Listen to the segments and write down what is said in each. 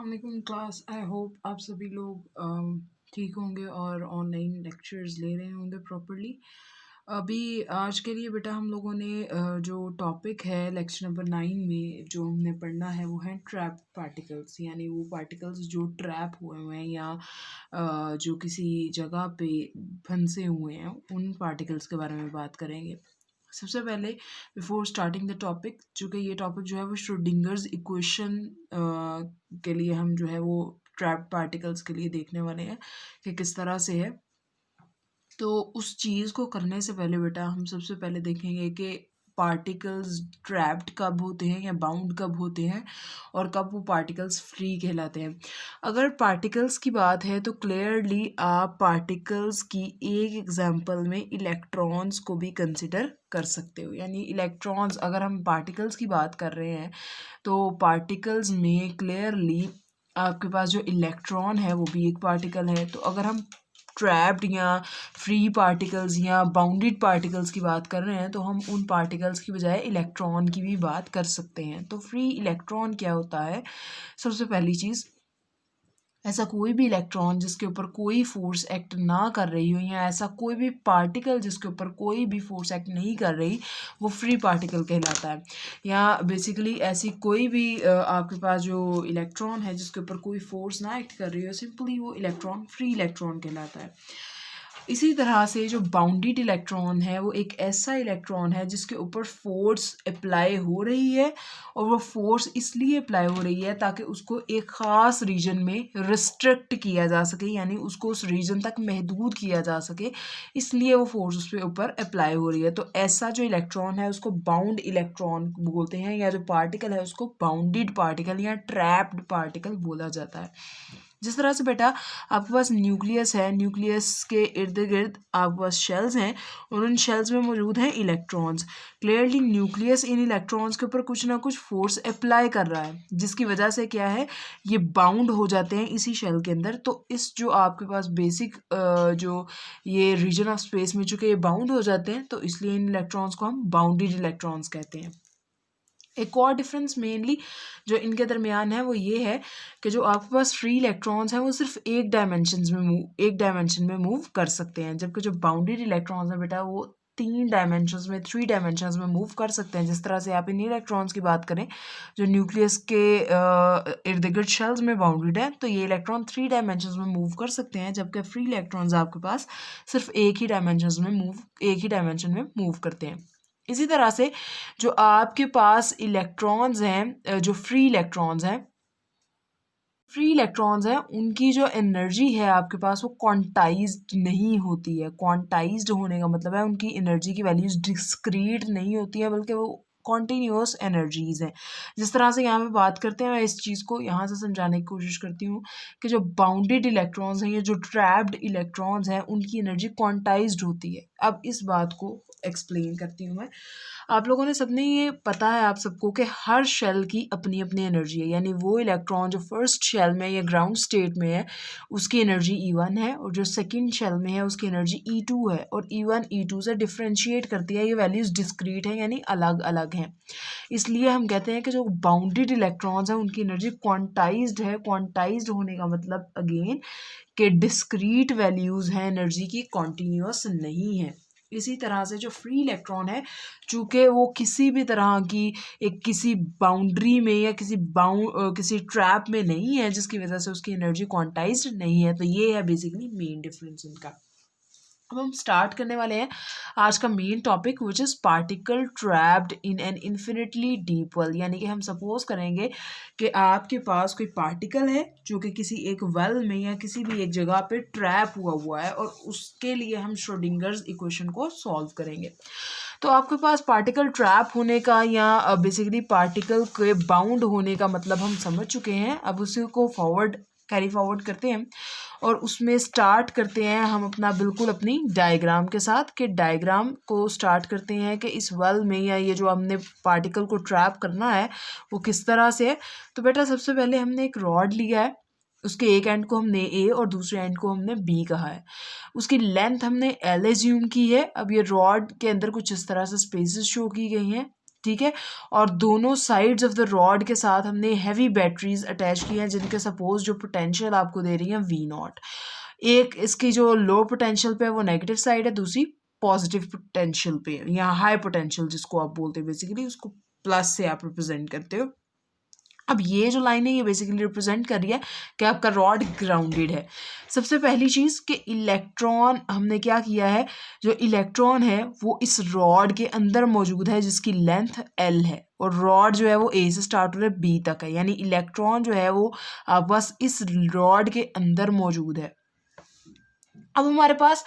अस्सलाम class. I hope आप सभी लोग ठीक होंगे और ऑनलाइन लेक्चर्स ले रहे होंगे प्रॉपरली। अभी आज के लिए बेटा हम लोगों ने जो टॉपिक है लेक्चर नंबर 9 में जो हमने पढ़ना है वो है ट्रैप पार्टिकल्स, यानी वो पार्टिकल्स जो ट्रैप हुए हुए हैं या जो किसी जगह पे फंसे हुए हैं, उन पार्टिकल्स के बारे में बात करेंगे। सबसे पहले बिफोर स्टार्टिंग द टॉपिक, चूँकि ये टॉपिक जो है वो श्रोडिंगर्स इक्वेशन के लिए हम जो है वो ट्रैप पार्टिकल्स के लिए देखने वाले हैं कि किस तरह से है। तो उस चीज़ को करने से पहले बेटा हम सबसे पहले देखेंगे कि पार्टिकल्स ट्रैप्ड कब होते हैं या बाउंड कब होते हैं और कब वो पार्टिकल्स फ्री कहलाते हैं। अगर पार्टिकल्स की बात है तो क्लियरली आप पार्टिकल्स की एक एग्जांपल में इलेक्ट्रॉन्स को भी कंसिडर कर सकते हो। यानी इलेक्ट्रॉन्स, अगर हम पार्टिकल्स की बात कर रहे हैं तो पार्टिकल्स में क्लियरली आपके पास जो इलेक्ट्रॉन है वो भी एक पार्टिकल है। तो अगर हम ट्रैप्ड या फ्री पार्टिकल्स या बाउंडेड पार्टिकल्स की बात कर रहे हैं तो हम उन पार्टिकल्स की बजाय इलेक्ट्रॉन की भी बात कर सकते हैं। तो फ्री इलेक्ट्रॉन क्या होता है? सबसे पहली चीज़, ऐसा कोई भी इलेक्ट्रॉन जिसके ऊपर कोई फोर्स एक्ट ना कर रही हो या ऐसा कोई भी पार्टिकल जिसके ऊपर कोई भी फोर्स एक्ट नहीं कर रही, वो फ्री पार्टिकल कहलाता है। या बेसिकली ऐसी कोई भी आपके पास जो इलेक्ट्रॉन है जिसके ऊपर कोई फोर्स ना एक्ट कर रही हो, सिंपली वो इलेक्ट्रॉन फ्री इलेक्ट्रॉन कहलाता है। इसी तरह से जो बाउंडेड इलेक्ट्रॉन है वो एक ऐसा इलेक्ट्रॉन है जिसके ऊपर फोर्स अप्लाई हो रही है, और वो फोर्स इसलिए अप्लाई हो रही है ताकि उसको एक ख़ास रीजन में रिस्ट्रिक्ट किया जा सके, यानी उसको उस रीजन तक महदूद किया जा सके, इसलिए वो फोर्स उसके ऊपर अप्लाई हो रही है। तो ऐसा जो इलेक्ट्रॉन है उसको बाउंड इलेक्ट्रॉन बोलते हैं, या जो पार्टिकल है उसको बाउंडेड पार्टिकल या ट्रैप्ड पार्टिकल बोला जाता है। जिस तरह से बेटा आपके पास न्यूक्लियस है, न्यूक्लियस के इर्द गिर्द आपके पास शेल्स हैं और उन शेल्स में मौजूद हैं electrons. Clearly nucleus in electrons के ऊपर कुछ ना कुछ फोर्स अप्लाई कर रहा है, जिसकी वजह से क्या है, ये बाउंड हो जाते हैं इसी शेल के अंदर। तो इस जो आपके पास बेसिक जो ये रीजन ऑफ स्पेस में चूँकि ये बाउंड हो जाते हैं, तो इसलिए इन इलेक्ट्रॉन्स को हम बाउंडेड इलेक्ट्रॉन्स कहते हैं। एक और डिफरेंस मेनली जो इनके दरमियान है वो ये है कि जो आपके पास फ्री इलेक्ट्रॉन्स हैं वो सिर्फ एक डायमेंशन में मूव कर सकते हैं, जबकि जो बाउंडेड इलेक्ट्रॉन्स हैं बेटा वो 3 डायमेंशंस में मूव कर सकते हैं। जिस तरह से आप इन इलेक्ट्रॉन्स की बात करें जो न्यूक्लियस के इर्द गिर्द शेल्स में बाउंडेड है, तो ये इलेक्ट्रॉन 3 डायमेंशंस में मूव कर सकते हैं, जबकि फ्री इलेक्ट्रॉन्स आपके पास सिर्फ एक ही डायमेंशन में मूव करते हैं। इसी तरह से जो आपके पास इलेक्ट्रॉन्स हैं, जो फ्री इलेक्ट्रॉन्स हैं उनकी जो एनर्जी है आपके पास वो क्वांटाइज्ड नहीं होती है। क्वांटाइज्ड होने का मतलब है उनकी एनर्जी की वैल्यूज डिस्क्रीट नहीं होती है, बल्कि वो कॉन्टीन्यूअस एनर्जीज हैं। जिस तरह से यहाँ पे बात करते हैं, मैं इस चीज़ को यहाँ से समझाने की कोशिश करती हूँ कि जो बाउंडेड इलेक्ट्रॉन्स हैं या जो ट्रैप्ड इलेक्ट्रॉन्स हैं उनकी एनर्जी क्वांटाइज्ड होती है। अब इस बात को एक्सप्लेन करती हूँ मैं। आप लोगों ने सबने ये पता है आप सबको कि हर शेल की अपनी अपनी एनर्जी है, यानी वो इलेक्ट्रॉन जो फर्स्ट शेल में या ग्राउंड स्टेट में है उसकी एनर्जी E1 है, और जो सेकंड शेल में है उसकी एनर्जी E2 है, और E1 E2 से डिफ्रेंशिएट करती है, ये वैल्यूज डिस्क्रीट हैं यानी अलग अलग हैं। इसलिए हम कहते हैं कि जो बाउंडेड इलेक्ट्रॉन्स हैं उनकी एनर्जी क्वांटाइज्ड है। क्वांटाइज्ड होने का मतलब अगेन कि डिस्क्रीट वैल्यूज हैं एनर्जी की, कॉन्टीन्यूअस नहीं है। इसी तरह से जो फ्री इलेक्ट्रॉन है, चूँकि वो किसी भी तरह की एक किसी बाउंड्री में या किसी ट्रैप में नहीं है, जिसकी वजह से उसकी एनर्जी क्वांटाइज्ड नहीं है। तो ये है बेसिकली मेन डिफरेंस इनका। अब हम स्टार्ट करने वाले हैं आज का main topic, which is particle trapped in an infinitely deep well. यानी कि हम सपोज करेंगे कि आपके पास कोई पार्टिकल है जो कि किसी एक वेल में या किसी भी एक जगह पे ट्रैप हुआ है, और उसके लिए हम श्रोडिंगर्स इक्वेशन को सॉल्व करेंगे। तो आपके पास पार्टिकल ट्रैप होने का या बेसिकली पार्टिकल के बाउंड होने का मतलब हम समझ चुके हैं। अब उसी को कैरी फॉरवर्ड करते हैं और उसमें स्टार्ट करते हैं हम अपनी डायग्राम के साथ, कि डायग्राम को स्टार्ट करते हैं कि इस वेल में या ये जो हमने पार्टिकल को ट्रैप करना है वो किस तरह से है। तो बेटा सबसे पहले हमने एक रॉड लिया है, उसके एक एंड को हमने A और दूसरे एंड को हमने B कहा है। उसकी लेंथ हमने L एज्यूम की है। अब ये रॉड के अंदर कुछ इस तरह से स्पेसेस शो की गई हैं, ठीक है। और दोनों साइड्स ऑफ द रॉड के साथ हमने हैवी बैटरीज अटैच की हैं जिनके सपोज जो पोटेंशियल आपको दे रही हैं V0। एक इसकी जो लो पोटेंशियल पे है वो नेगेटिव साइड है, दूसरी पॉजिटिव पोटेंशियल पे है, या हाई पोटेंशियल जिसको आप बोलते हैं बेसिकली, उसको प्लस से आप रिप्रेजेंट करते हो। अब ये जो लाइन है ये बेसिकली रिप्रेजेंट कर रही है कि आपका रॉड ग्राउंडेड है। सबसे पहली चीज़ कि इलेक्ट्रॉन हमने क्या किया है, जो इलेक्ट्रॉन है वो इस रॉड के अंदर मौजूद है जिसकी लेंथ L है, और रॉड जो है वो A से स्टार्ट हो रहा है B तक है, यानी इलेक्ट्रॉन जो है वो बस इस रॉड के अंदर मौजूद है। अब हमारे पास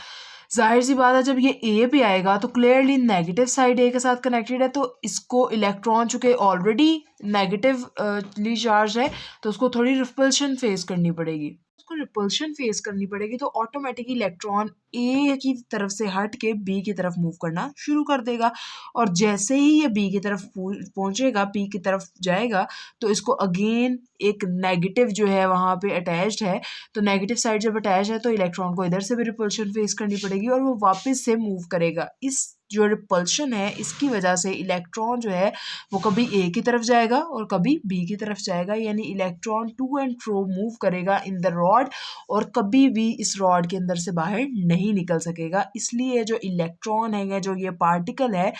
जाहिर सी बात है जब ये ए पे आएगा तो क्लियरली नेगेटिव साइड ए के साथ कनेक्टेड है, तो इसको इलेक्ट्रॉन चूंकि ऑलरेडी नेगेटिवली चार्ज है तो उसको थोड़ी रिपल्शन फेस करनी पड़ेगी। उसको रिपल्शन फेस करनी पड़ेगी तो ऑटोमेटिकली इलेक्ट्रॉन ए की तरफ से हट के बी की तरफ मूव करना शुरू कर देगा, और जैसे ही ये बी की तरफ पहुंचेगा, बी की तरफ जाएगा, तो इसको अगेन एक नेगेटिव जो है वहाँ पे अटैच्ड है, तो नेगेटिव साइड जब अटैच है तो इलेक्ट्रॉन को इधर से भी रिपल्शन फेस करनी पड़ेगी और वो वापस से मूव करेगा। इस जो रिपल्शन है इसकी वजह से इलेक्ट्रॉन जो है वो कभी ए की तरफ जाएगा और कभी बी की तरफ जाएगा, यानी electron to and fro move करेगा इन द रॉड और कभी भी इस रॉड के अंदर से बाहर नहीं निकल सकेगा। इसलिए जो इलेक्ट्रॉन है या जो ये पार्टिकल है,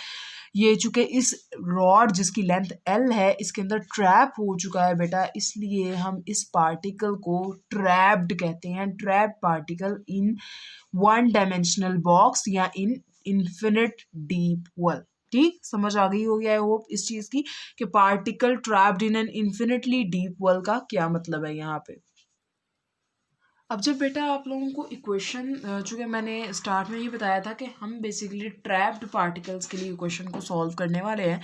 ये चूंकि इस रॉड जिसकी लेंथ L है इसके अंदर ट्रैप हो चुका है बेटा, इसलिए हम इस पार्टिकल को ट्रैप्ड कहते हैं, trap particle in one dimensional box या इन इन्फिनिट डीप वेल। ठीक, समझ आ गई होगी आई होप इस चीज की कि particle trapped in an infinitely deep well का क्या मतलब है यहाँ पे। अब जब बेटा आप लोगों को इक्वेशन, चूँकि मैंने स्टार्ट में ही बताया था कि हम बेसिकली ट्रैप्ड पार्टिकल्स के लिए इक्वेशन को सॉल्व करने वाले हैं,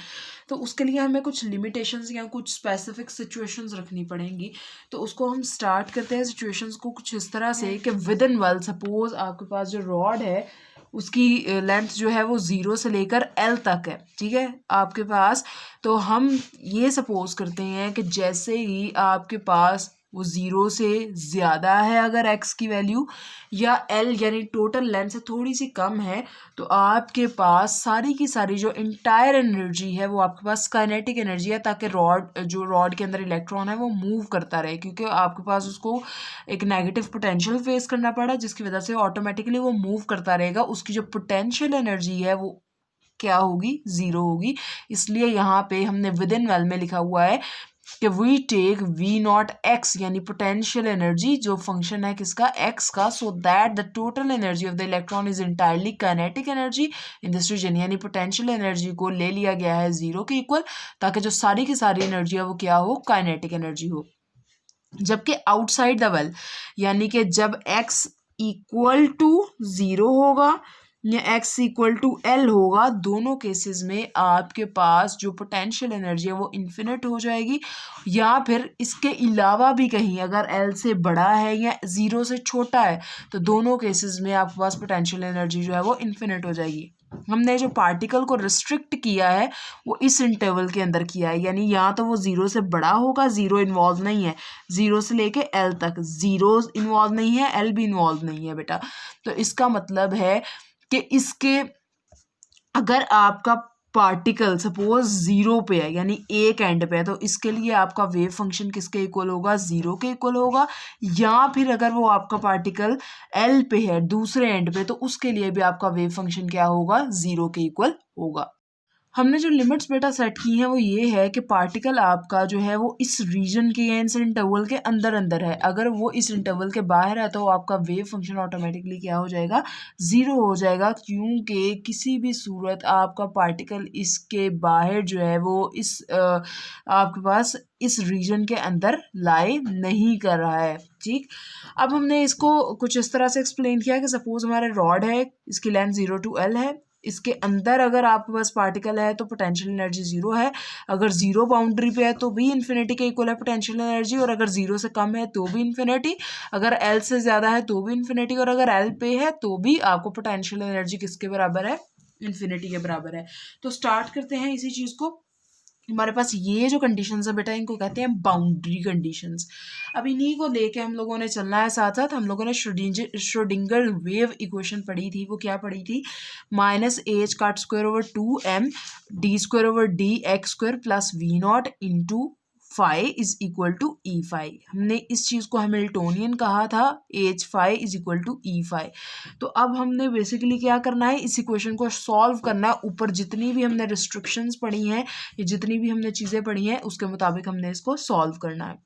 तो उसके लिए हमें कुछ लिमिटेशंस या कुछ स्पेसिफिक सिचुएशंस रखनी पड़ेंगी। तो उसको हम स्टार्ट करते हैं सिचुएशंस को कुछ इस तरह से कि विद इन वेल सपोज आपके पास जो रॉड है उसकी लेंथ जो है वो 0 से लेकर L तक है, ठीक है आपके पास। तो हम ये सपोज करते हैं कि जैसे ही आपके पास वो 0 से ज़्यादा है अगर x की वैल्यू, या L यानी टोटल लेंथ से थोड़ी सी कम है, तो आपके पास सारी की सारी जो इंटायर एनर्जी है वो आपके पास काइनेटिक एनर्जी है, ताकि रॉड के अंदर इलेक्ट्रॉन है वो मूव करता रहे, क्योंकि आपके पास उसको एक नेगेटिव पोटेंशियल फेस करना पड़ा जिसकी वजह से ऑटोमेटिकली वो मूव करता रहेगा। उसकी जो पोटेंशियल एनर्जी है वो क्या होगी, 0 होगी। इसलिए यहाँ पे हमने विद इन वेल में लिखा हुआ है कि वी टेक V0 x यानी पोटेंशियल एनर्जी जो फंक्शन है किसका, x का, so that the total energy of the electron is entirely kinetic energy in this region, यानी पोटेंशियल एनर्जी को ले लिया गया है 0 के इक्वल, ताकि जो सारी की सारी एनर्जी है वो क्या हो, काइनेटिक एनर्जी हो। जबकि आउटसाइड द वेल यानी कि जब x इक्वल टू 0 होगा या x इक्वल टू L होगा, दोनों केसेस में आपके पास जो पोटेंशियल एनर्जी है वो इन्फिनिट हो जाएगी, या फिर इसके अलावा भी कहीं अगर L से बड़ा है या 0 से छोटा है तो दोनों केसेस में आपके पास पोटेंशियल एनर्जी जो है वो इन्फिनिट हो जाएगी। हमने जो पार्टिकल को रिस्ट्रिक्ट किया है वो इस इंटरवल के अंदर किया है, यानी या तो वो 0 से बड़ा होगा, 0 इन्वॉल्व नहीं है, 0 से लेके L तक 0 इन्वॉल्व नहीं है, L भी इन्वॉल्व नहीं है बेटा। तो इसका मतलब है कि इसके अगर आपका पार्टिकल सपोज 0 पे है यानी एक एंड पे है, तो इसके लिए आपका वेव फंक्शन किसके इक्वल होगा, 0 के इक्वल होगा। या फिर अगर वो आपका पार्टिकल L पे है दूसरे एंड पे, तो उसके लिए भी आपका वेव फंक्शन क्या होगा, 0 के इक्वल होगा। हमने जो लिमिट्स बेटा सेट की हैं वो ये है कि पार्टिकल आपका जो है वो इस रीजन के या इस इंटरवल के अंदर अंदर है, अगर वो इस इंटरवल के बाहर है तो आपका वेव फंक्शन ऑटोमेटिकली क्या हो जाएगा, 0 हो जाएगा, क्योंकि किसी भी सूरत आपका पार्टिकल इसके बाहर जो है वो इस आपके पास इस रीजन के अंदर लाई नहीं कर रहा है। ठीक, अब हमने इसको कुछ इस तरह से एक्सप्लेन किया कि सपोज हमारे रॉड है, इसकी लेंथ 0 to L है, इसके अंदर अगर आपके पास पार्टिकल है तो पोटेंशियल एनर्जी 0 है, अगर 0 बाउंड्री पे है तो भी इन्फिनिटी के इक्वल है पोटेंशियल एनर्जी, और अगर 0 से कम है तो भी इन्फिनिटी, अगर L से ज़्यादा है तो भी इन्फिनिटी, और अगर L पे है तो भी आपको पोटेंशियल एनर्जी किसके बराबर है, इन्फिनिटी के बराबर है। तो स्टार्ट करते हैं इसी चीज़ को। हमारे पास ये जो कंडीशंस है बेटा इनको कहते हैं बाउंड्री कंडीशंस। अब इन्हीं को लेके हम लोगों ने चलना है, साथ साथ हम लोगों ने श्रोडिंगर वेव इक्वेशन पढ़ी थी। वो क्या पढ़ी थी? -h⁻² d² plus V naught into phi is equal to E phi. हमने इस चीज़ को हैमिल्टोनियन कहा था, H phi is equal to E phi. तो अब हमने बेसिकली क्या करना है, इस इक्वेशन को सॉल्व करना है। ऊपर जितनी भी हमने रिस्ट्रिक्शंस पढ़ी हैं, ये जितनी भी हमने चीज़ें पढ़ी हैं, उसके मुताबिक हमने इसको सॉल्व करना है।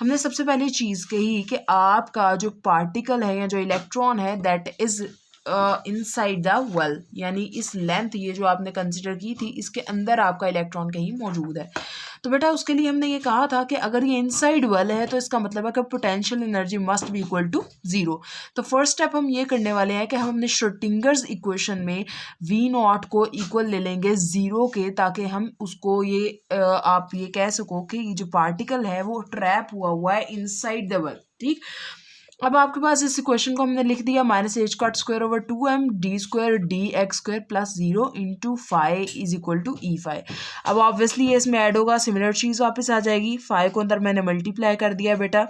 हमने सबसे पहली चीज़ कही कि आपका जो पार्टिकल है या जो इलेक्ट्रॉन है that is inside the well, यानी इस लेंथ ये जो आपने कंसिडर की थी इसके अंदर आपका इलेक्ट्रॉन कहीं मौजूद है। तो बेटा उसके लिए हमने ये कहा था कि अगर ये इनसाइड वेल है तो इसका मतलब है कि potential energy must be equal to zero. तो फर्स्ट स्टेप हम ये करने वाले हैं कि हम अपने श्रोडिंगर्स इक्वेशन में वी नॉट को इक्वल ले लेंगे ज़ीरो के, ताकि हम उसको ये आप ये कह सको कि ये जो पार्टिकल है वो ट्रैप हुआ है इनसाइड द वेल। ठीक, अब आपके पास इस इक्वेशन को हमने लिख दिया -h²/2m d² plus 0 into phi is equal to E phi. अब ऑब्वियसली ये इसमें ऐड होगा, सिमिलर चीज़ वापस आ जाएगी। फाई को अंदर मैंने मल्टीप्लाई कर दिया बेटा,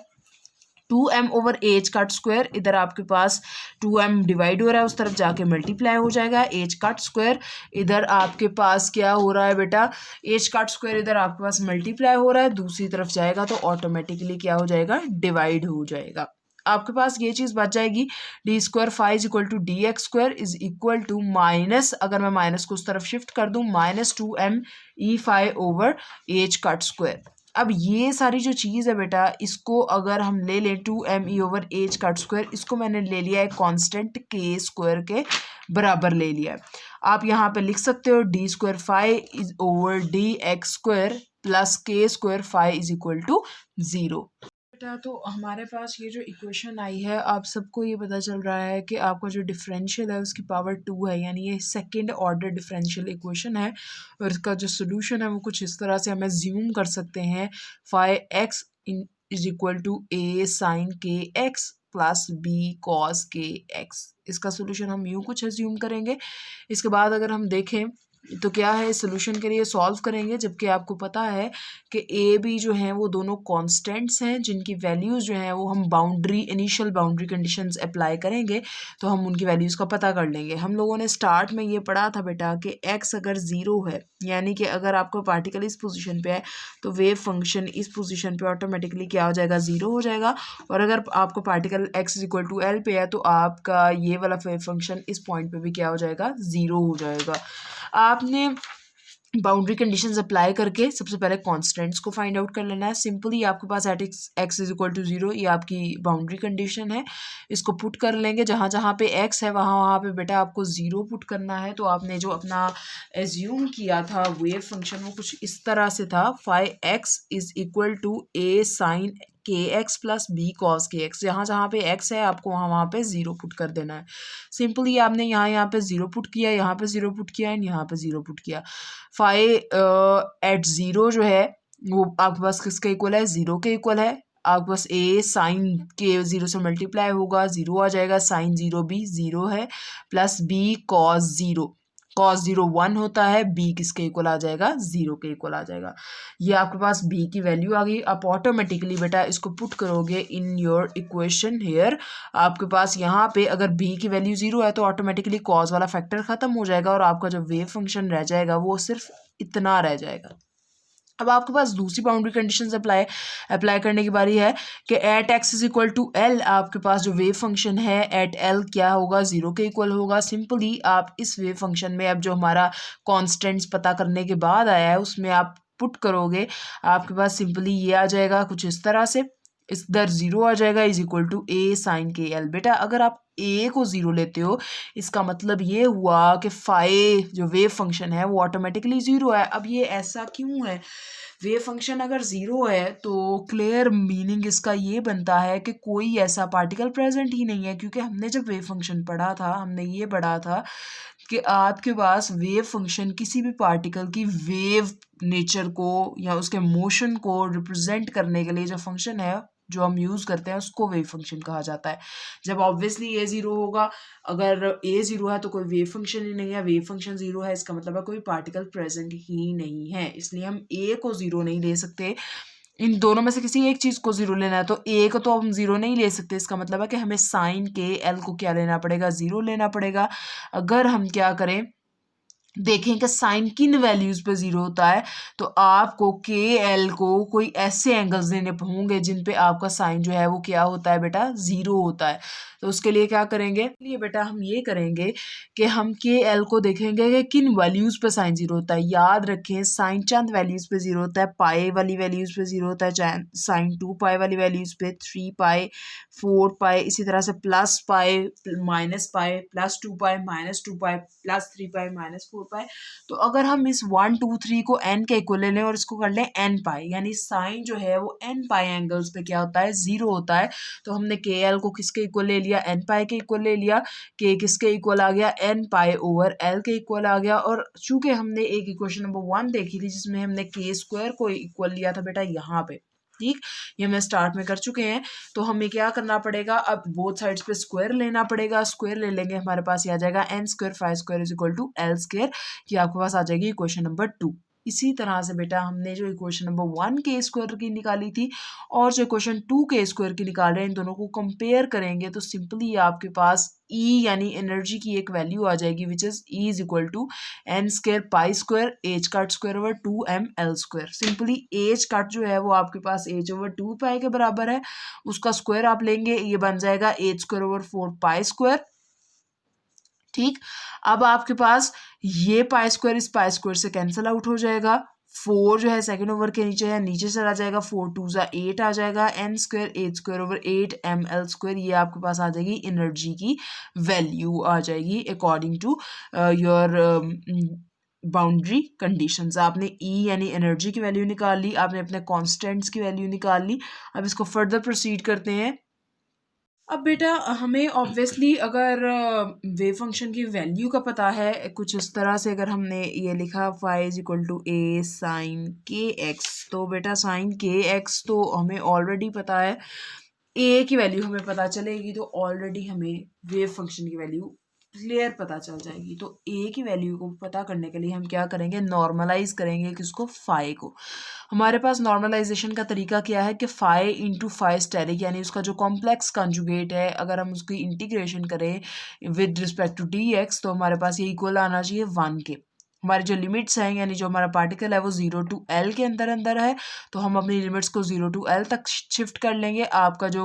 2m/h², इधर आपके पास 2m डिवाइड हो रहा है, उस तरफ जाके मल्टीप्लाई हो जाएगा। h², इधर आपके पास क्या हो रहा है बेटा, h² इधर आपके पास मल्टीप्लाई हो रहा है, दूसरी तरफ जाएगा तो ऑटोमेटिकली क्या हो जाएगा, डिवाइड हो जाएगा। आपके पास ये चीज़ बच जाएगी, d² phi is equal to dx² is equal to minus, अगर मैं माइनस को उस तरफ शिफ्ट कर दूँ, -2m ई फाई ओवर h²। अब ये सारी जो चीज़ है बेटा, इसको अगर हम ले लें 2m ई ओवर h², इसको मैंने ले लिया है कांस्टेंट k² के बराबर ले लिया है। आप यहाँ पे लिख सकते हो d² phi is over dx² plus k² phi is equal to 0। बेटा तो हमारे पास ये जो इक्वेशन आई है, आप सबको ये पता चल रहा है कि आपका जो डिफरेंशियल है उसकी पावर 2 है, यानी ये सेकंड ऑर्डर डिफरेंशियल इक्वेशन है। और इसका जो सोल्यूशन है वो कुछ इस तरह से हमें ज़्यूम कर सकते हैं, phi x is equal to A sine k x plus B cos k x. इसका सोल्यूशन हम यूँ कुछ एज्यूम करेंगे। इसके बाद अगर हम देखें तो क्या है, सोल्यूशन के लिए सॉल्व करेंगे, जबकि आपको पता है कि ए बी जो हैं वो दोनों कांस्टेंट्स हैं, जिनकी वैल्यूज़ जो हैं वो हम boundary initial boundary conditions apply करेंगे तो हम उनकी वैल्यूज़ का पता कर लेंगे। हम लोगों ने स्टार्ट में ये पढ़ा था बेटा कि एक्स अगर ज़ीरो है, यानी कि अगर आपका पार्टिकल इस पोजीशन पे है तो वेव फंक्शन इस पोजीशन पे ऑटोमेटिकली क्या हो जाएगा, ज़ीरो हो जाएगा। और अगर आपका particle x is equal to L पे है तो आपका ये वाला वेव फंक्शन इस पॉइंट पे भी क्या हो जाएगा, ज़ीरो हो जाएगा। आपने बाउंड्री कंडीशंस अप्लाई करके सबसे पहले कांस्टेंट्स को फाइंड आउट कर लेना है। सिंपली आपके पास at x is equal to 0 ये आपकी बाउंड्री कंडीशन है, इसको पुट कर लेंगे। जहाँ जहाँ पे एक्स है वहाँ वहाँ पे बेटा आपको 0 पुट करना है। तो आपने जो अपना एज्यूम किया था वेव फंक्शन वो कुछ इस तरह से था, phi x is equal to A sine k x plus B cos k x. जहाँ जहाँ पे एक्स है आपको वहाँ वहाँ पे 0 पुट कर देना है। सिंपली आपने यहाँ पे 0 पुट किया, यहाँ पे 0 पुट किया एंड यहाँ पे 0 पुट किया। फाई एट 0 जो है वो आपके पास किसके इक्वल है, 0 के इक्वल है। आपके पास ए साइन के 0 से मल्टीप्लाई होगा, 0 आ जाएगा, साइन 0 भी 0 है, प्लस बी कॉस 0, कॉस 0 1 होता है, बी किसके इक्वल आ जाएगा, 0 के इक्वल आ जाएगा। ये आपके पास बी की वैल्यू आ गई। आप ऑटोमेटिकली बेटा इसको पुट करोगे इन योर इक्वेशन हेयर। आपके पास यहाँ पे अगर बी की वैल्यू 0 है तो ऑटोमेटिकली कॉस वाला फैक्टर ख़त्म हो जाएगा और आपका जो वेव फंक्शन रह जाएगा वो सिर्फ इतना रह जाएगा। अब आपके पास दूसरी बाउंड्री कंडीशंस अप्लाई करने की बारी है कि at x is equal to L आपके पास जो वेव फंक्शन है एट एल क्या होगा, 0 के इक्वल होगा। सिंपली आप इस वेव फंक्शन में अब जो हमारा कॉन्स्टेंट्स पता करने के बाद आया है उसमें आप पुट करोगे, आपके पास सिंपली ये आ जाएगा कुछ इस तरह से, इधर 0 आ जाएगा is equal to A sine k L. बेटा अगर आप ए को 0 लेते हो इसका मतलब ये हुआ कि फाई जो वेव फंक्शन है वो ऑटोमेटिकली 0 है। अब ये ऐसा क्यों है, वेव फंक्शन अगर 0 है तो क्लियर मीनिंग इसका ये बनता है कि कोई ऐसा पार्टिकल प्रेजेंट ही नहीं है, क्योंकि हमने जब वेव फंक्शन पढ़ा था हमने ये पढ़ा था कि आपके पास वेव फंक्शन किसी भी पार्टिकल की वेव नेचर को या उसके मोशन को रिप्रेजेंट करने के लिए जो फंक्शन है, जो हम यूज़ करते हैं उसको वेव फंक्शन कहा जाता है। जब ऑब्वियसली ए ज़ीरो होगा, अगर ए ज़ीरो है तो कोई वेव फंक्शन ही नहीं है, वेव फंक्शन ज़ीरो है इसका मतलब है कोई पार्टिकल प्रेजेंट ही नहीं है, इसलिए हम ए को ज़ीरो नहीं ले सकते। इन दोनों में से किसी एक चीज़ को ज़ीरो लेना है, तो ए को तो हम ज़ीरो नहीं ले सकते, इसका मतलब है कि हमें साइन के एल को क्या लेना पड़ेगा, ज़ीरो लेना पड़ेगा। अगर हम क्या करें, देखें कि साइन किन वैल्यूज़ पे ज़ीरो होता है, तो आपको के एल को कोई ऐसे एंगल्स देने होंगे जिन पे आपका साइन जो है वो क्या होता है बेटा, ज़ीरो होता है। तो उसके लिए क्या करेंगे, ये बेटा हम ये करेंगे कि हम के एल को देखेंगे कि किन वैल्यूज़ पे साइन ज़ीरो होता है। याद रखें साइन चंद वैल्यूज़ पे ज़ीरो होता है, पाई वाली वैल्यूज़ पे ज़ीरो होता है, साइन 2 पाई वाली वैल्यूज़ पे, 3 पाई, 4 पाई, इसी तरह से plus pi, minus pi, plus 2 पाई, माइनस 2 पाई, प्लस 3 पाई, माइनस 4 पाई। तो अगर हम इस 1 2 3 को n के इक्वल ले लें और इसको कर लें n पाई, यानी साइन जो है वो n पाई एंगल्स पे क्या होता है, ज़ीरो होता है। तो हमने के एल को किसके इक्वल ले लिया, n पाई के इक्वल ले लिया, के किसके इक्वल आ गया, n पाई ओवर l के इक्वल आ गया। और चूंकि हमने एक इक्वेशन नंबर 1 देखी थी जिसमें हमने के स्क्वायर को इक्वल लिया था बेटा यहाँ पे, ठीक, ये हम स्टार्ट में कर चुके हैं। तो हमें क्या करना पड़ेगा, अब बोथ साइड्स पे स्क्वायर लेना पड़ेगा, स्क्वायर ले लेंगे, हमारे पास ये आ जाएगा n square five square is equal to l square, ये आपके पास आ जाएगी इक्वेशन नंबर 2। इसी तरह से बेटा हमने जो इक्वेशन नंबर 1 के स्क्वायर की निकाली थी और जो इक्वेशन 2 के स्क्वायर की निकाल रहे हैं, इन दोनों को कंपेयर करेंगे तो सिंपली आपके पास E यानी एनर्जी की एक वैल्यू आ जाएगी which is E is equal to n square pi square h cut square over 2ml square. Simply h cut जो है वो आपके पास एच ओवर 2 पाई के बराबर है, उसका स्क्वायर आप लेंगे, ये बन जाएगा H square over 4 pi square, ठीक। अब आपके पास ये पाई स्क्वायर इस पाई स्क्वायर से कैंसिल आउट हो जाएगा, 4 जो है सेकंड ओवर के नीचे है, नीचे चला जाएगा, 4 2 ज़ा 8 आ जाएगा, n square 8 square over 8 ml square, ये आपके पास आ जाएगी एनर्जी की वैल्यू आ जाएगी according to your boundary conditions. आपने E यानी एनर्जी की वैल्यू निकाल ली, आपने अपने कॉन्स्टेंट्स की वैल्यू निकाल ली। अब इसको फर्दर प्रोसीड करते हैं। अब बेटा हमें ऑब्वियसली अगर वेव फंक्शन की वैल्यू का पता है कुछ इस तरह से, अगर हमने ये लिखा phi is equal to A sine k x, तो बेटा साइन के एक्स तो हमें ऑलरेडी पता है, ए की वैल्यू हमें पता चलेगी तो ऑलरेडी हमें वेव फंक्शन की वैल्यू क्लियर पता चल जाएगी। तो ए की वैल्यू को पता करने के लिए हम क्या करेंगे, नॉर्मलाइज करेंगे किसको, फाई को। हमारे पास नॉर्मलाइजेशन का तरीका क्या है कि फाई इंटू फाई स्टेरिक यानी उसका जो कॉम्प्लेक्स कंजुगेट है, अगर हम उसकी इंटीग्रेशन करें with respect to d x तो हमारे पास ये इक्वल आना चाहिए 1 के। हमारी जो लिमिट्स हैं यानी जो हमारा पार्टिकल है वो 0 टू L के अंदर है, तो हम अपनी लिमिट्स को 0 टू L तक शिफ्ट कर लेंगे। आपका जो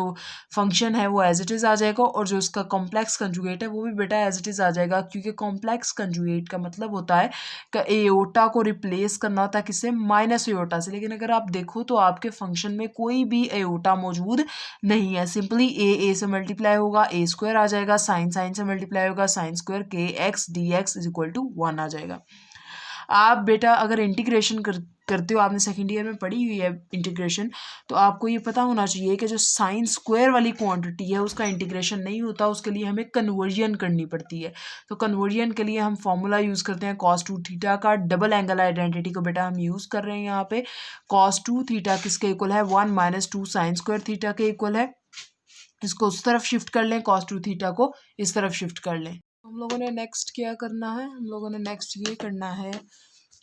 फंक्शन है वो एज इट इज़ आ जाएगा और जो उसका कॉम्प्लेक्स कंजुगेट है वो भी बेटा एज इट इज़ आ जाएगा, क्योंकि कॉम्प्लेक्स कंजुगेट का मतलब होता है कि एयोटा को रिप्लेस करना होता है किससे, माइनस एयोटा से। लेकिन अगर आप देखो तो आपके फंक्शन में कोई भी एयोटा मौजूद नहीं है, सिंपली ए से मल्टीप्लाई होगा, ए स्क्वायर आ जाएगा, साइन साइन से मल्टीप्लाई होगा, sine square k x d x is equal to 1 आ जाएगा। आप बेटा अगर इंटीग्रेशन करते हो, आपने सेकेंड ईयर में पढ़ी हुई है इंटीग्रेशन, तो आपको ये पता होना चाहिए कि जो साइन स्क्वायर वाली क्वांटिटी है उसका इंटीग्रेशन नहीं होता, उसके लिए हमें कन्वर्जन करनी पड़ती है। तो कन्वर्जन के लिए हम फॉर्मूला यूज़ करते हैं कॉस 2 थीटा का, डबल एंगल आइडेंटिटी को बेटा हम यूज़ कर रहे हैं यहाँ पे। कॉस 2 थीटा किसके इक्वल है, 1 माइनस 2 साइन स्क्वायर थीटा के इक्वल है। इसको उस तरफ शिफ्ट कर लें, कॉस 2 थीटा को इस तरफ शिफ्ट कर लें। हम लोगों ने नेक्स्ट क्या करना है, हम लोगों ने नेक्स्ट ये करना है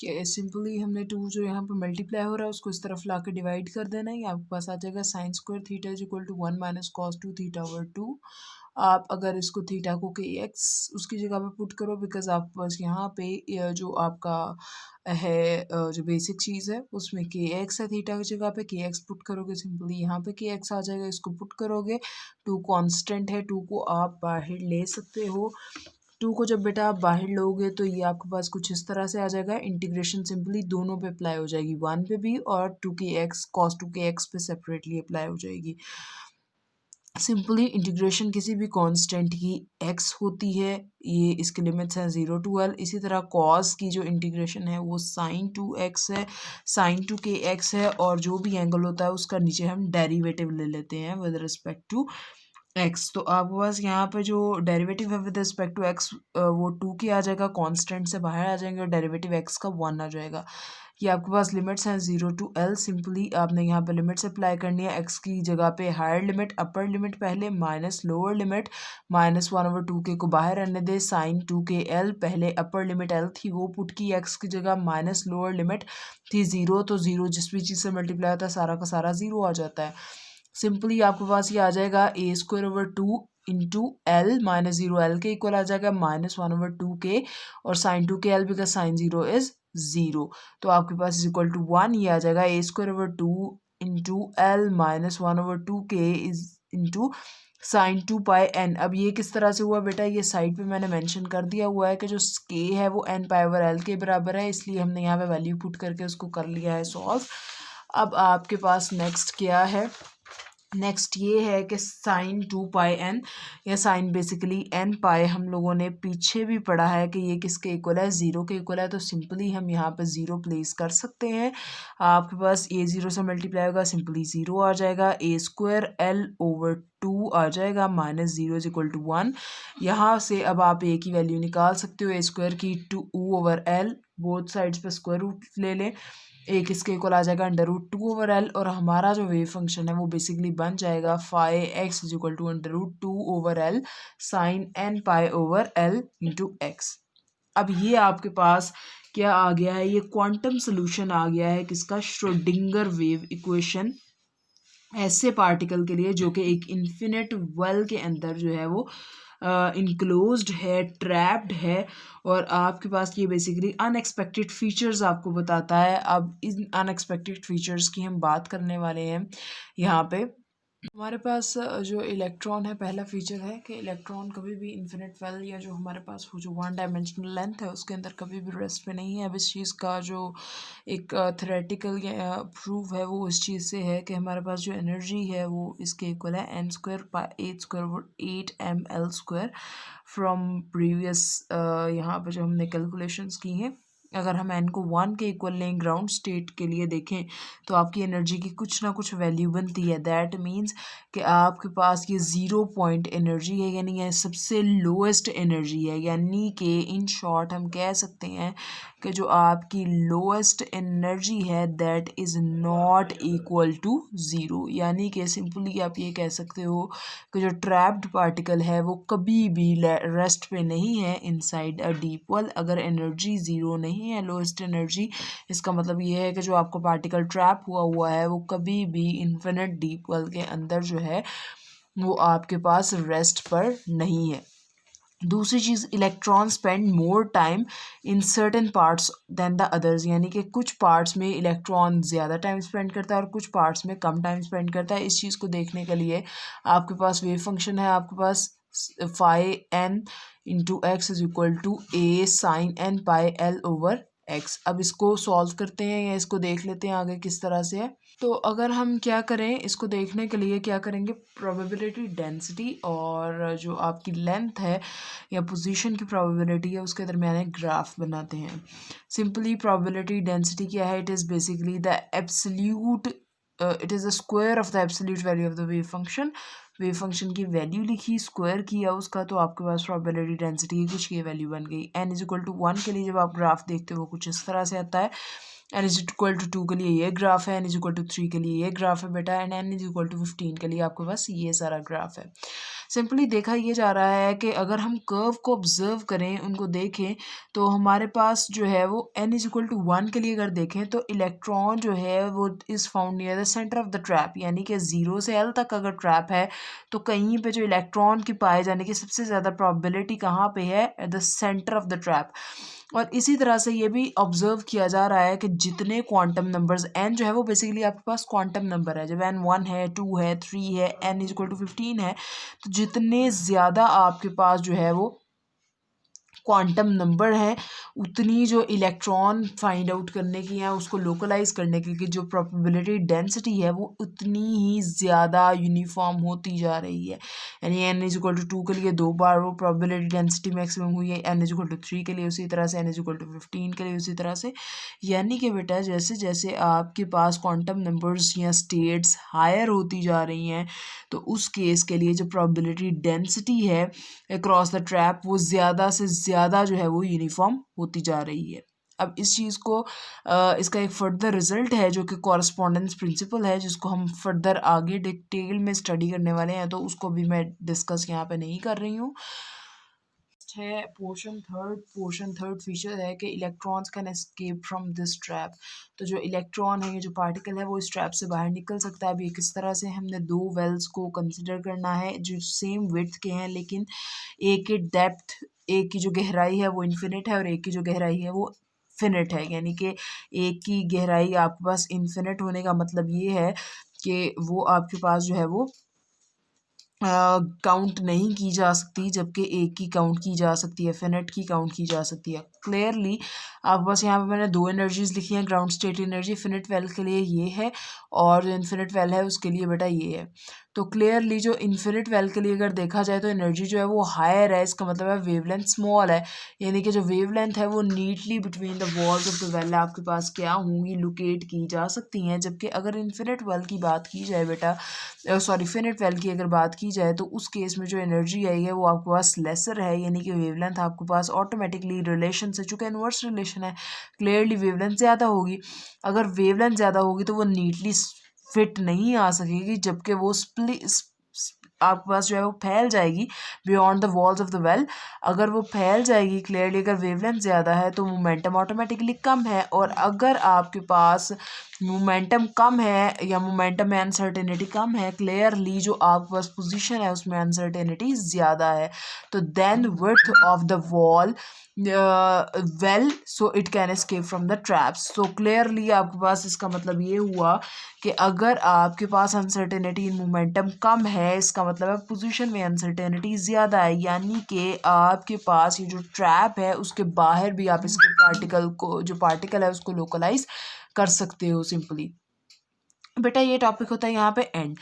कि सिंपली हमने 2 जो यहाँ पे मल्टीप्लाई हो रहा है उसको इस तरफ ला के डिवाइड कर देना है, आपके पास आ जाएगा sine square theta is equal to 1 minus cos 2 theta over 2। आप अगर इसको थीटा को के एक्स उसकी जगह पे पुट करो, बिकॉज आप बस यहाँ पे जो आपका है जो बेसिक चीज़ है उसमें के एक्स है, थीटा की जगह पे के एक्स पुट करोगे, सिंपली यहाँ पे के एक्स आ जाएगा, इसको पुट करोगे, 2 कांस्टेंट है, 2 को आप बाहर ले सकते हो। 2 को जब बेटा आप बाहर लोगे तो ये आपके पास कुछ इस तरह से आ जाएगा, इंटीग्रेशन सिंपली दोनों पे अप्लाई हो जाएगी, 1 पे भी और 2 के एक्स कॉस 2 के एक्स पे सेपरेटली अप्लाई हो जाएगी। सिंपली इंटीग्रेशन किसी भी कांस्टेंट की x होती है, ये इसके लिमिट्स हैं 0 टू L। इसी तरह कॉस की जो इंटीग्रेशन है वो साइन 2x है, साइन 2 के x है, और जो भी एंगल होता है उसका नीचे हम डेरिवेटिव ले लेते हैं विद रिस्पेक्ट टू x। तो आपके पास यहाँ पे जो डेरिवेटिव है विद रिस्पेक्ट टू x वो 2 की आ जाएगा, कांस्टेंट से बाहर आ जाएंगे और डेरिवेटिव x का 1 आ जाएगा। ये आपके पास लिमिट्स हैं 0 to L। सिंपली आपने यहाँ पे लिमिट्स अप्लाई करनी है। x की जगह पे हायर लिमिट अपर लिमिट पहले माइनस लोअर लिमिट -1/2k को बाहर रहने दे, साइन 2kl पहले अपर लिमिट L थी वो पुट की, x की जगह माइनस लोअर लिमिट थी 0, तो 0 जिस भी चीज़ से मल्टीप्लाई होता है सारा का सारा 0 आ जाता है। सिंपली आपके पास ये आ जाएगा a² इंटू L -0 L के इक्वल आ जाएगा -1/2k और sign 2kl because sign 0 is 0, तो आपके पास इज इक्वल टू 1। ये आ जाएगा a² into L -1/2k is into sine 2πn। अब ये किस तरह से हुआ बेटा, ये साइड पे मैंने मेंशन कर दिया हुआ है कि जो k है वो n/L के बराबर है, इसलिए हमने यहाँ पे वैल्यू पुट करके उसको कर लिया है सॉल्व। अब आपके पास नेक्स्ट क्या है, नेक्स्ट ये है कि साइन 2πn या साइन बेसिकली n π हम लोगों ने पीछे भी पढ़ा है कि ये किसके इक्वल है, 0 के इक्वल है, तो सिंपली हम यहाँ पे 0 प्लेस कर सकते हैं। आपके पास a 0 से मल्टीप्लाई होगा, सिंपली 0 आ जाएगा, a²L/2 आ जाएगा, -0 इज इक्वल टू 1। यहाँ से अब आप a की वैल्यू निकाल सकते हो, a² की 2/L, बोथ साइड्स पे स्क्वायर रूट ले लें, एक इसके इक्वल आ जाएगा √2/L और हमारा जो वेव फंक्शन है वो बेसिकली बन जाएगा φx is equal to √2/L sine n π/L into x। अब ये आपके पास क्या आ गया है, ये क्वांटम सोल्यूशन आ गया है किसका, श्रोडिंगर वेव इक्वेशन ऐसे पार्टिकल के लिए जो कि एक इन्फिनिट वेल के अंदर जो है वो इनक्लोज्ड है, ट्रैप्ड है, और आपके पास ये बेसिकली अनएक्सपेक्टेड फीचर्स आपको बताता है। अब इन अनएक्सपेक्टेड फीचर्स की हम बात करने वाले हैं। यहाँ पे हमारे पास जो इलेक्ट्रॉन है, पहला फीचर है कि इलेक्ट्रॉन कभी भी इन्फिनिट वेल या जो हमारे पास वो जो 1 डायमेंशनल लेंथ है उसके अंदर कभी भी रेस्ट पे नहीं है। अब इस चीज़ का जो एक थ्योरेटिकल या प्रूफ है वो इस चीज़ से है कि हमारे पास जो एनर्जी है वो इसके इक्वल है n²/8² फ्रॉम प्रीवियस यहाँ पर जो हमने कैलकुलेशंस की हैं। अगर हम n को 1 के इक्वल लें ग्राउंड स्टेट के लिए देखें तो आपकी एनर्जी की कुछ ना कुछ वैल्यू बनती है। दैट मीन्स कि आपके पास ये 0 पॉइंट एनर्जी है, यानी ये सबसे लोएस्ट एनर्जी है, यानी कि इन शॉर्ट हम कह सकते हैं कि जो आपकी लोएस्ट एनर्जी है that is not equal to 0। यानी कि सिंपली आप ये कह सकते हो कि जो ट्रैप्ड पार्टिकल है वो कभी भी रेस्ट पे नहीं है इनसाइड अ डीप वेल। अगर एनर्जी 0 नहीं है, लोएस्ट एनर्जी, इसका मतलब ये है कि जो आपका पार्टिकल ट्रैप हुआ है वो कभी भी इन्फिनिट डीप वेल के अंदर जो है वो आपके पास रेस्ट पर नहीं है। दूसरी चीज़, electron spend more time in certain parts than the others, यानी कि कुछ पार्ट्स में इलेक्ट्रॉन ज़्यादा टाइम स्पेंड करता है और कुछ पार्ट्स में कम टाइम स्पेंड करता है। इस चीज़ को देखने के लिए आपके पास वेव फंक्शन है, आपके पास φn into x is equal to a sine n πL/x। अब इसको सॉल्व करते हैं या इसको देख लेते हैं आगे किस तरह से है। तो अगर हम क्या करें, इसको देखने के लिए क्या करेंगे, प्रोबेबिलिटी डेंसिटी और जो आपकी लेंथ है या पोजीशन की प्रोबेबिलिटी है उसके दरमियान एक ग्राफ बनाते हैं। सिंपली प्रोबेबिलिटी डेंसिटी क्या है, it is basically the absolute it is the square of the absolute value of the wave function. Wave function की वैल्यू लिखी, स्क्वायर किया उसका, तो आपके पास प्रोबेबिलिटी डेंसिटी की कुछ की वैल्यू बन गई। n इज इक्वल टू 1 के लिए जब आप ग्राफ देखते हो वो कुछ इस तरह से आता है, n इज इक्वल टू 2 के लिए ये ग्राफ है, n इज इक्वल टू 3 के लिए ये ग्राफ है बेटा, and n is equal to 15 के लिए आपके पास ये सारा ग्राफ है। सिंपली देखा ये जा रहा है कि अगर हम कर्व को ऑब्जर्व करें, उनको देखें, तो हमारे पास जो है वो n इज इक्वल टू 1 के लिए अगर देखें तो इलेक्ट्रॉन जो है वो is found near the centre of the trap, यानी कि 0 से L तक अगर ट्रैप है तो कहीं पे जो इलेक्ट्रॉन की पाए जाने की सबसे ज़्यादा प्रोबेबिलिटी कहाँ पे है, at the centre of the trap. और इसी तरह से ये भी ऑब्जर्व किया जा रहा है कि जितने क्वांटम नंबर्स n जो है वो बेसिकली आपके पास क्वांटम नंबर है, जब n 1 है, 2 है, 3 है, n इज इक्वल टू 15 है, तो जितने ज़्यादा आपके पास जो है वो क्वांटम नंबर है उतनी जो इलेक्ट्रॉन फाइंड आउट करने की या उसको लोकलाइज करने की जो प्रोबेबिलिटी डेंसिटी है वो उतनी ही ज़्यादा यूनिफॉर्म होती जा रही है। यानी n इज इक्वल टू 2 के लिए 2 बार वो प्रोबेबिलिटी डेंसिटी मैक्सिमम हुई है, n इज इक्वल टू 3 के लिए उसी तरह से, n इज इक्वल टू 15 के लिए उसी तरह से। यानी कि बेटा जैसे जैसे आपके पास क्वांटम नंबर्स या स्टेट्स हायर होती जा रही हैं तो उस केस के लिए जो प्रोबेबिलिटी डेंसिटी है अक्रॉस द ट्रैप वो ज़्यादा से ज़्यादा जो है वो यूनिफॉर्म होती जा रही है। अब इस चीज़ को इसका एक फर्दर रिजल्ट है जो कि कॉरस्पॉन्डेंस प्रिंसिपल है, जिसको हम फर्दर आगे डिटेल में स्टडी करने वाले हैं, तो उसको भी मैं डिस्कस यहाँ पे नहीं कर रही हूँ। है पोर्शन थर्ड फीचर है कि electrons can escape from this trap. तो जो इलेक्ट्रॉन है, ये जो पार्टिकल है, वो इस ट्रैप से बाहर निकल सकता है। अभी किस तरह से हमने दो वेल्स को कंसिडर करना है जो सेम विड्थ के हैं, लेकिन एक की डेप्थ, एक की जो गहराई है वो इन्फिनिट है और एक की जो गहराई है वो फिनिट है। यानी कि एक की गहराई आपके पास इन्फिनिट होने का मतलब ये है कि वो आपके पास जो है वो काउंट नहीं की जा सकती, जबकि एक की काउंट की जा सकती है, फिनिट की काउंट की जा सकती है। क्लियरली आपके पास यहाँ पे मैंने दो एनर्जीज लिखी हैं, ground state energy finite well के लिए ये है और जो इन्फिनिट वेल है उसके लिए बेटा ये है। तो क्लियरली जो इन्फिनिट वेल के लिए अगर देखा जाए तो एनर्जी जो है वो हायर है, इसका मतलब है वेवलेंथ स्मॉल है, यानी कि जो वेवलेंथ है वो neatly between the walls of the well आपके पास क्या होंगी, लोकेट की जा सकती हैं। जबकि अगर इन्फिनिट वेल की बात की जाए बेटा, सॉरी फिनिट वेल की अगर बात की जाए, तो उस केस में जो एनर्जी आई है वो आपके पास लेसर है, यानी कि वेवलेंथ आपके पास ऑटोमेटिकली रिलेशन से, चूँकि इन्वर्स रिलेशन है, क्लियरली वेवलेंथ ज़्यादा होगी। अगर वेवलेंथ ज़्यादा होगी तो वो नीटली फिट नहीं आ सकेगी, जबकि वो आपके पास जो है वो फैल जाएगी beyond the walls of the well. अगर वो फैल जाएगी, क्लियरली अगर वेवलेंथ ज़्यादा है तो मोमेंटम ऑटोमेटिकली कम है, और अगर आपके पास मोमेंटम कम है या मोमेंटम में अनसर्टेनिटी कम है, क्लियरली जो आपके पास पोजीशन है उसमें अनसर्टेनिटी ज़्यादा है। तो then width of the wall well so it can escape from the traps. So clearly आपके पास इसका मतलब ये हुआ कि अगर आपके पास अनसर्टेनिटी इन मोमेंटम कम है, इसका मतलब है पोजीशन में अनसर्टेनिटी ज़्यादा है, यानी कि आपके पास ये जो ट्रैप है उसके बाहर भी आप इसके पार्टिकल को, जो पार्टिकल है उसको लोकलाइज कर सकते हो सिंपली। बेटा ये टॉपिक होता है यहाँ पे एंड।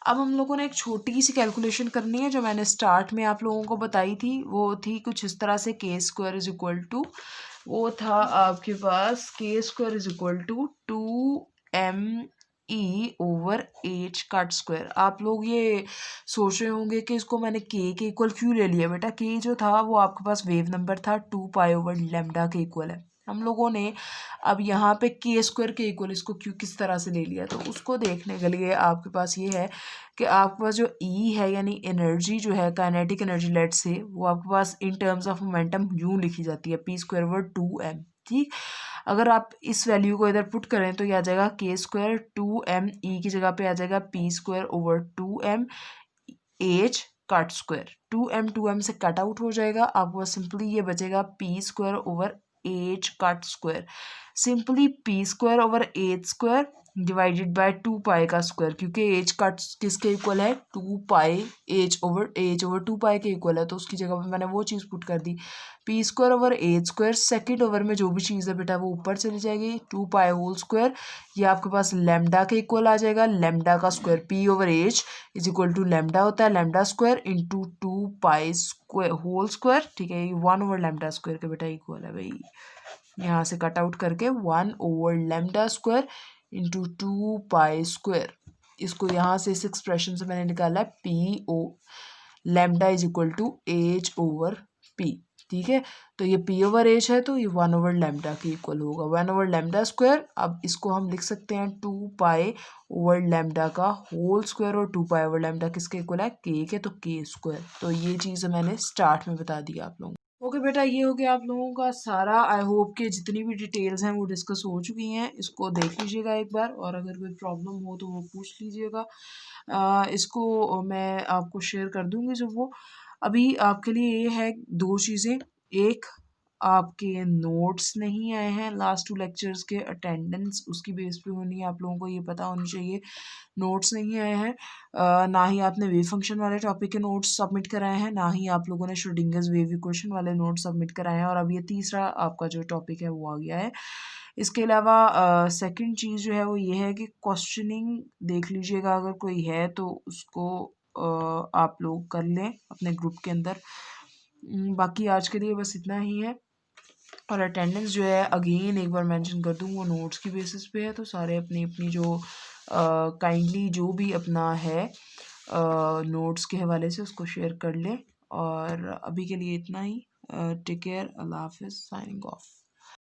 अब हम लोगों ने एक छोटी सी कैलकुलेशन करनी है जो मैंने स्टार्ट में आप लोगों को बताई थी, वो थी कुछ इस तरह से, के स्क्वायर इज इक्वल टू, वो था आपके पास k square is equal to 2m/(e/h cut square. आप लोग ये सोच रहे होंगे कि इसको मैंने के इक्वल क्यों ले लिया। बेटा के जो था वो आपके पास वेव नंबर था, 2π/λ के इक्वल है। हम लोगों ने अब यहाँ पे के स्क्वायर के इक्वल इसको क्यों किस तरह से ले लिया, तो उसको देखने के लिए आपके पास ये है कि आपके पास जो ई है, यानी एनर्जी जो है, काइनेटिक एनर्जी लेट से, वो आपके पास इन टर्म्स ऑफ मोमेंटम यूँ लिखी जाती है, p²/2m। ठीक, अगर आप इस वैल्यू को इधर पुट करें तो ये आ जाएगा k² 2m, ई की जगह पे आ जाएगा p²/2m h cut square. 2m से कट आउट हो जाएगा, आपको बस सिंपली ये बचेगा p²/h cut square. Simply p²/h² divided by 2π का स्क्वायर, क्योंकि h कट किसके इक्वल है, 2π, h/2π के इक्वल है, तो उसकी जगह पे मैंने वो चीज़ पुट कर दी। p²/h², सेकेंड ओवर में जो भी चीज़ है बेटा वो ऊपर चली जाएगी, 2π² ये आपके पास लैम्डा के इक्वल आ जाएगा, लैम्डा का square, p/h is equal to lambda होता है, लैम्डा स्क्वायर इंटू 2π² ठीक है, ये 1/λ² के बेटा इक्वल है भाई। यहाँ से कट आउट करके 1/λ² इंटू 2π², इसको यहाँ से इस एक्सप्रेशन से मैंने निकाला है λ इज इक्वल टू h/p। ठीक है, तो ये p/h है तो ये 1/λ के इक्वल होगा, 1/λ²। अब इसको हम लिख सकते हैं 2π/λ का होल स्क्वायर, और 2π/λ किसके इक्वल है, k के, तो k²। तो ये चीज़ मैंने स्टार्ट में बता दी आप लोगों को। ओके बेटा, ये हो गया आप लोगों का सारा, आई होप कि जितनी भी डिटेल्स हैं वो डिस्कस हो चुकी हैं। इसको देख लीजिएगा एक बार, और अगर कोई प्रॉब्लम हो तो वो पूछ लीजिएगा। इसको मैं आपको शेयर कर दूँगी जब वो, अभी आपके लिए ये है दो चीज़ें, एक आपके नोट्स नहीं आए हैं लास्ट 2 लेक्चर्स के, अटेंडेंस उसकी बेस पे होनी है, आप लोगों को ये पता होनी चाहिए। नोट्स नहीं आए हैं, ना ही आपने वेव फंक्शन वाले टॉपिक के नोट्स सबमिट कराए हैं, ना ही आप लोगों ने श्रोडिंगर्स वेव इक्वेशन वाले नोट्स सबमिट कराए हैं, और अब ये तीसरा आपका जो टॉपिक है वो आ गया है। इसके अलावा सेकंड चीज़ जो है वो ये है कि क्वेश्चनिंग देख लीजिएगा, अगर कोई है तो उसको आप लोग कर लें अपने ग्रुप के अंदर। बाकी आज के लिए बस इतना ही है, और अटेंडेंस जो है अगेन एक बार मेंशन कर दूँ, वो नोट्स की बेसिस पे है, तो सारे अपनी अपनी जो काइंडली जो भी अपना है नोट्स के हवाले से उसको शेयर कर लें। और अभी के लिए इतना ही, टेक केयर, अल्लाह हाफिज़, साइनिंग ऑफ।